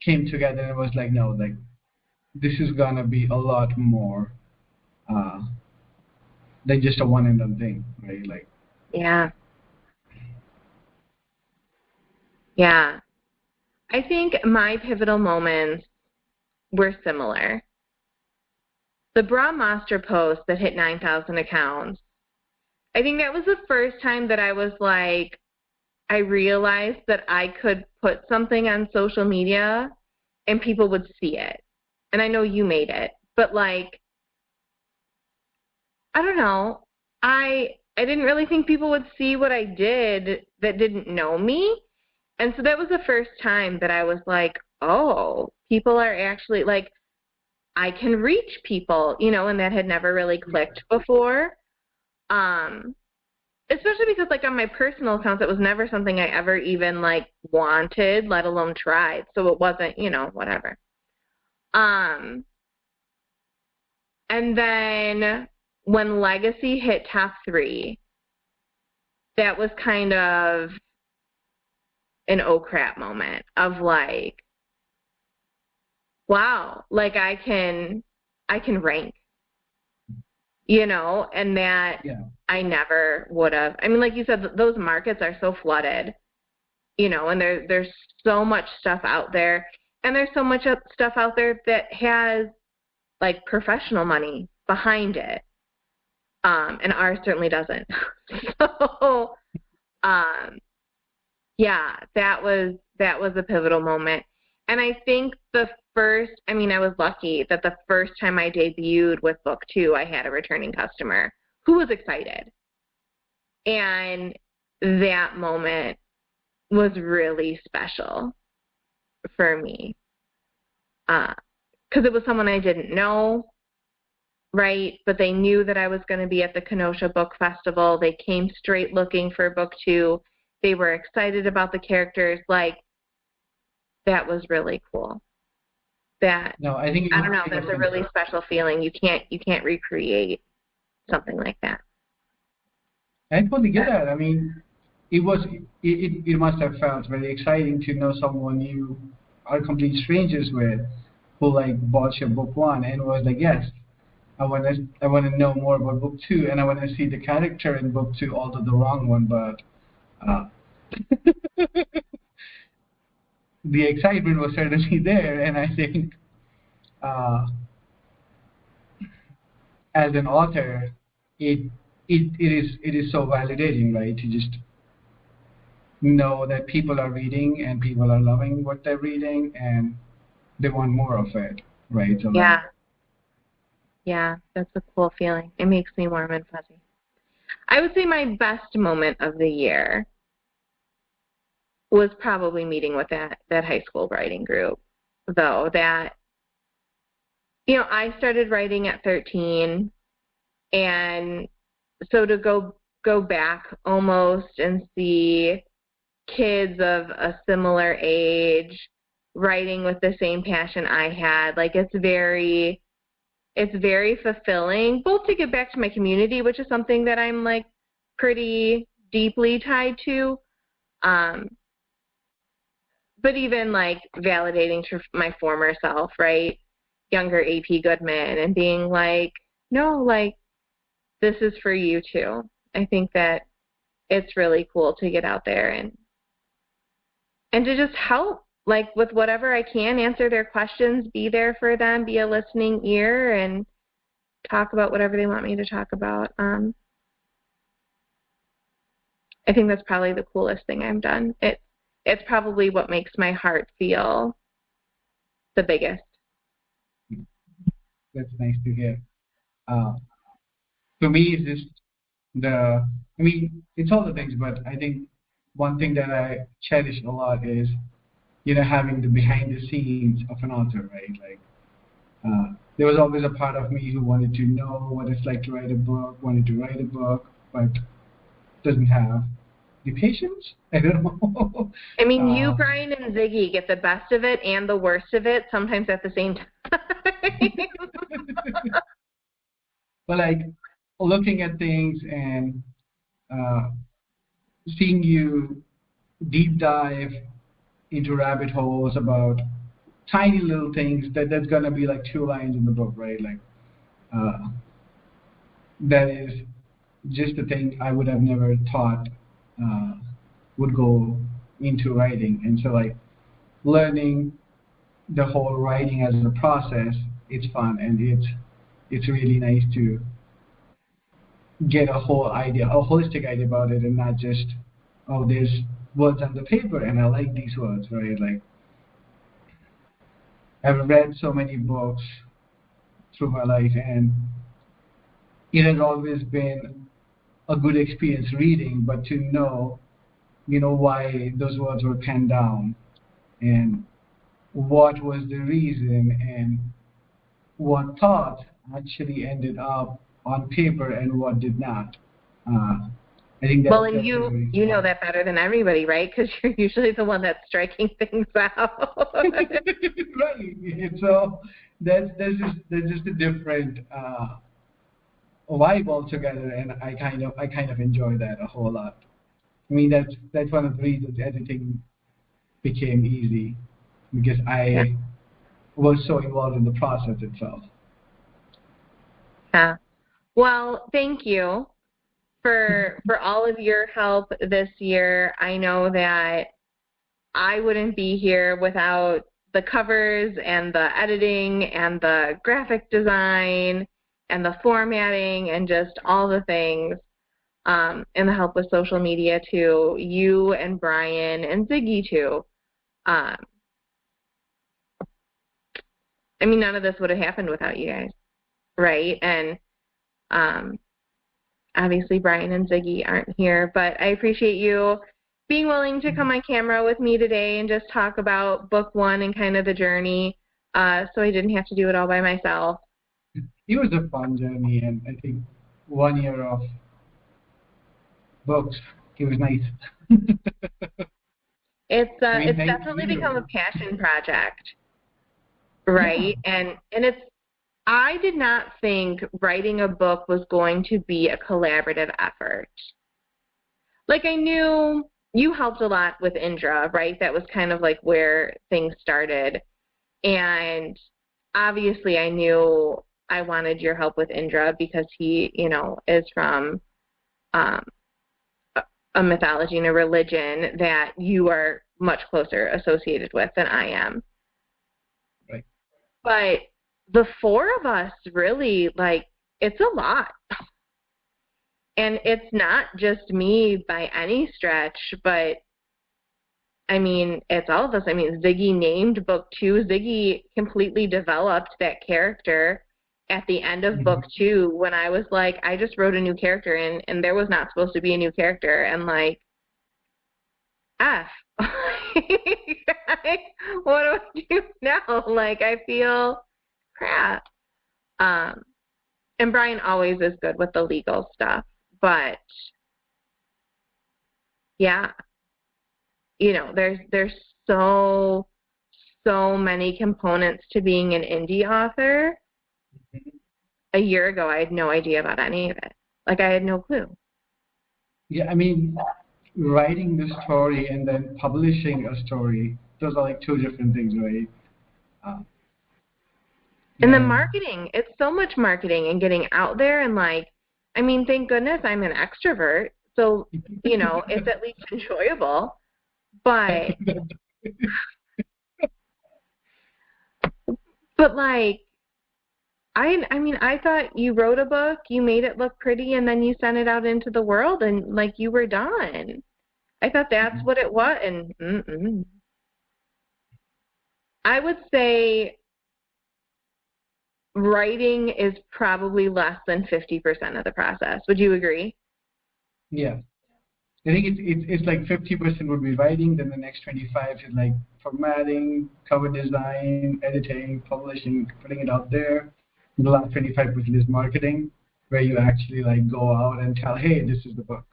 [SPEAKER 2] came together and was like, no, like this is gonna be a lot more uh, than just a one and done thing, right? Like,
[SPEAKER 1] yeah. Yeah. I think my pivotal moments were similar. The Brahmastra post that hit 9,000 accounts, I think that was the first time that I was like, I realized that I could put something on social media and people would see it. And I know you made it, but like, I don't know. I didn't really think people would see what I did that didn't know me. And so that was the first time that I was like, oh, people are actually like, I can reach people, and that had never really clicked before. Especially because like on my personal accounts, it was never something I ever even like wanted, let alone tried. So it wasn't, whatever. And then when Legacy hit top 3, that was kind of an oh crap moment of like, wow, like I can rank. and that
[SPEAKER 2] Yeah.
[SPEAKER 1] I never would have. I mean, like you said, those markets are so flooded, and there's so much stuff out there, and there's so much stuff out there that has like professional money behind it, and ours certainly doesn't. So, yeah, that was a pivotal moment, and I think I was lucky that the first time I debuted with book 2, I had a returning customer who was excited, and that moment was really special for me, because it was someone I didn't know, right? But they knew that I was going to be at the Kenosha Book Festival. They came straight looking for book 2. They were excited about the characters. Like, that was really cool.
[SPEAKER 2] No, I think
[SPEAKER 1] I don't know. That's a really special feeling. You can't recreate something like that.
[SPEAKER 2] I totally get that. I mean, it must have felt very exciting to know someone you are complete strangers with, who like bought your book 1 and was like, yes, I want to know more about book 2, and I want to see the character in book 2, although the wrong one, but the excitement was certainly there, and I think as an author, it is so validating, right? To just know that people are reading and people are loving what they're reading and they want more of it, right? So
[SPEAKER 1] yeah, that's a cool feeling. It makes me warm and fuzzy. I would say my best moment of the year was probably meeting with that high school writing group, though. That, I started writing at 13, and so to go back almost and see kids of a similar age writing with the same passion I had, like, it's very fulfilling, both to give back to my community, which is something that I'm like pretty deeply tied to, but even like validating to my former self, right? Younger AP Goodman, and being like, no, like, this is for you too. I think that it's really cool to get out there and to just help, like, with whatever I can, answer their questions, be there for them, be a listening ear, and talk about whatever they want me to talk about. I think that's probably the coolest thing I've done. It's probably what makes my heart feel the biggest.
[SPEAKER 2] that's nice to hear. For me, it's just it's all the things, but I think one thing that I cherish a lot is, having the behind the scenes of an author, right? Like, there was always a part of me who wanted to know what it's like to write a book, wanted to write a book, but doesn't have the patience. I don't know.
[SPEAKER 1] I mean, you, Brian, and Ziggy get the best of it and the worst of it sometimes at the same time.
[SPEAKER 2] But like, looking at things and seeing you deep dive into rabbit holes about tiny little things, that's gonna be like 2 lines in the book, right? Like, that is just the thing I would have never thought would go into writing. And so, like, learning the whole writing as a process, it's fun, and it's really nice to get a holistic idea about it, and not just, oh, there's words on the paper and I like these words, right? Like, I've read so many books through my life, and it has always been a good experience reading, but to know, why those words were penned down, and what was the reason, and what thought actually ended up on paper and what did not. I think that's,
[SPEAKER 1] well, and you know that better than everybody, right? Because you're usually the one that's striking things out.
[SPEAKER 2] Right. So that's just a different vibe altogether, and I kind of enjoy that a whole lot. I mean, that's one of the reasons editing became easy, because I was so involved in the process itself.
[SPEAKER 1] Yeah. Well, thank you for all of your help this year. I know that I wouldn't be here without the covers and the editing and the graphic design and the formatting and just all the things, and the help with social media too. You and Brian and Ziggy too. Um, I mean, none of this would have happened without you guys, right? And um, obviously Brian and Ziggy aren't here, but I appreciate you being willing to come on camera with me today and just talk about book one and kind of the journey, so I didn't have to do it all by myself.
[SPEAKER 2] It was a fun journey, and I think 1 year of books, it was nice.
[SPEAKER 1] It's
[SPEAKER 2] Thank
[SPEAKER 1] definitely become a
[SPEAKER 2] you.
[SPEAKER 1] passion project, right?
[SPEAKER 2] Yeah.
[SPEAKER 1] And I did not think writing a book was going to be a collaborative effort. Like, I knew you helped a lot with Indra, right? That was kind of like where things started. And obviously I knew I wanted your help with Indra because he, is from um, a mythology and a religion that you are much closer associated with than I am.
[SPEAKER 2] Right.
[SPEAKER 1] But the four of us really, it's a lot. And it's not just me by any stretch, but I mean, it's all of us. I mean, Ziggy named book two. Ziggy completely developed that character at the end of book two when I was like, I just wrote a new character and there was not supposed to be a new character. And like, F. What do I do now? Like, I feel crap. And Brian always is good with the legal stuff. But, yeah, there's so many components to being an indie author. A year ago, I had no idea about any of it. Like, I had no clue.
[SPEAKER 2] Yeah, I mean, writing the story and then publishing a story, those are like two different things, right?
[SPEAKER 1] And the
[SPEAKER 2] And
[SPEAKER 1] marketing, it's so much marketing and getting out there and I mean, thank goodness I'm an extrovert, so, it's at least enjoyable. But, I mean, I thought you wrote a book, you made it look pretty, and then you sent it out into the world, and you were done. I thought that's what it was, and I would say writing is probably less than 50% of the process. Would you agree?
[SPEAKER 2] yeah, I think it's like 50% would be writing, then the next 25 is like formatting, cover design, editing, publishing, putting it out there. And the last 25% is marketing, where you actually like go out and tell, hey, this is the book.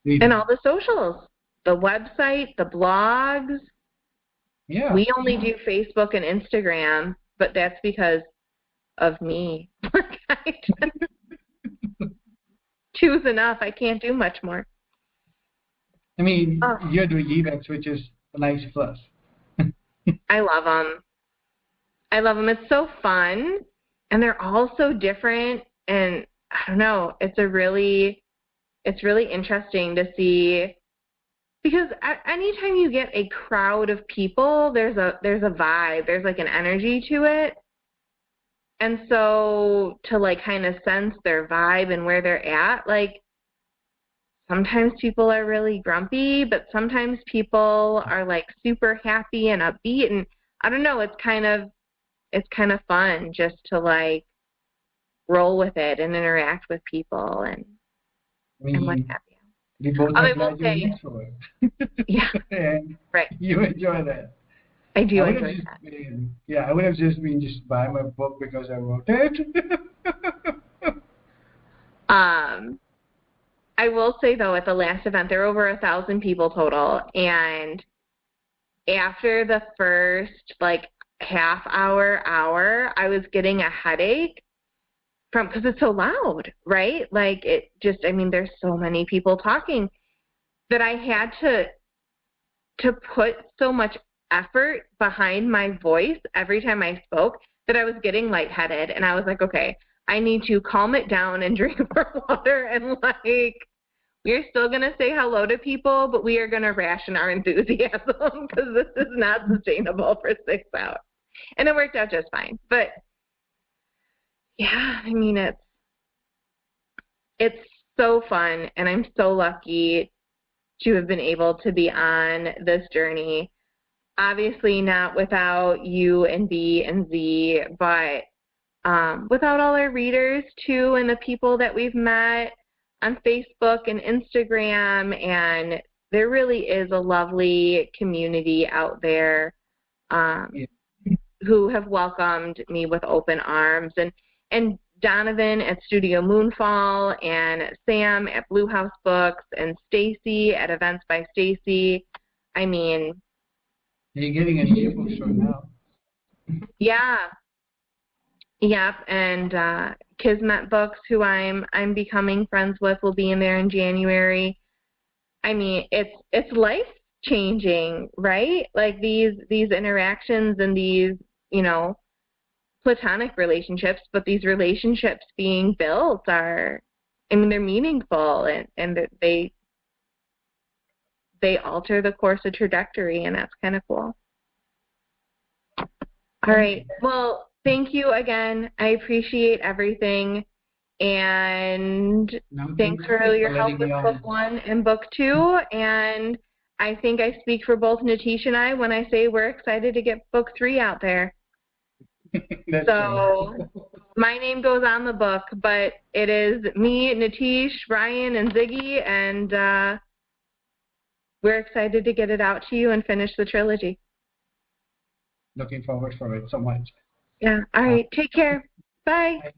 [SPEAKER 2] Read
[SPEAKER 1] And
[SPEAKER 2] it.
[SPEAKER 1] all the socials, the website, the blogs.
[SPEAKER 2] Yeah.
[SPEAKER 1] We only do Facebook and Instagram, but that's because of me. I just choose enough. I can't do much more.
[SPEAKER 2] I mean,
[SPEAKER 1] Oh,
[SPEAKER 2] you're doing events, which is a nice plus.
[SPEAKER 1] I love them. I love them. It's so fun, and they're all so different. And I don't know. It's really interesting to see because anytime you get a crowd of people, there's a vibe. There's like an energy to it. And so to kind of sense their vibe and where they're at, sometimes people are really grumpy, but sometimes people are super happy and upbeat, and I don't know, it's kind of fun just to roll with it and interact with people and
[SPEAKER 2] I mean,
[SPEAKER 1] what have you.
[SPEAKER 2] we both
[SPEAKER 1] I
[SPEAKER 2] are
[SPEAKER 1] will
[SPEAKER 2] glad you're an
[SPEAKER 1] say,
[SPEAKER 2] extrovert.
[SPEAKER 1] yeah,
[SPEAKER 2] And
[SPEAKER 1] right.
[SPEAKER 2] you enjoy that.
[SPEAKER 1] I do
[SPEAKER 2] I would have
[SPEAKER 1] enjoy
[SPEAKER 2] just
[SPEAKER 1] that.
[SPEAKER 2] been, yeah, I would have just been just buy my book because I wrote it.
[SPEAKER 1] I will say though, at the last event, there were over 1,000 people total, and after the first half hour, I was getting a headache because it's so loud, right? It just, I mean, there's so many people talking that I had to put so much effort behind my voice every time I spoke that I was getting lightheaded, and I was like, okay, I need to calm it down and drink more water, and like, we're still going to say hello to people, but we are going to ration our enthusiasm because this is not sustainable for 6 hours. And it worked out just fine. But yeah, I mean, it's so fun, and I'm so lucky to have been able to be on this journey. Obviously not without you and B and Z, but without all our readers too, and the people that we've met on Facebook and Instagram, and there really is a lovely community out there who have welcomed me with open arms, and Donovan at Studio Moonfall, and Sam at Blue House Books, and Stacy at Events by Stacy. I mean,
[SPEAKER 2] you're getting an e-bookstore now.
[SPEAKER 1] Yeah. Yep, and Kismet Books, who I'm becoming friends with, will be in there in January. I mean, it's life changing, right? Like these interactions and these, platonic relationships, but these relationships being built are, I mean, they're meaningful, and they alter the course of trajectory, and that's kind of cool. All right. Well, thank you again. I appreciate everything. And thanks for your help with book 1 and book 2. And I think I speak for both Natish and I when I say we're excited to get book 3 out there. So my name goes on the book, but it is me, Natish, Ryan, and Ziggy, and we're excited to get it out to you and finish the trilogy.
[SPEAKER 2] Looking forward for it so much.
[SPEAKER 1] Yeah. All right. Take care. Bye.
[SPEAKER 2] Bye.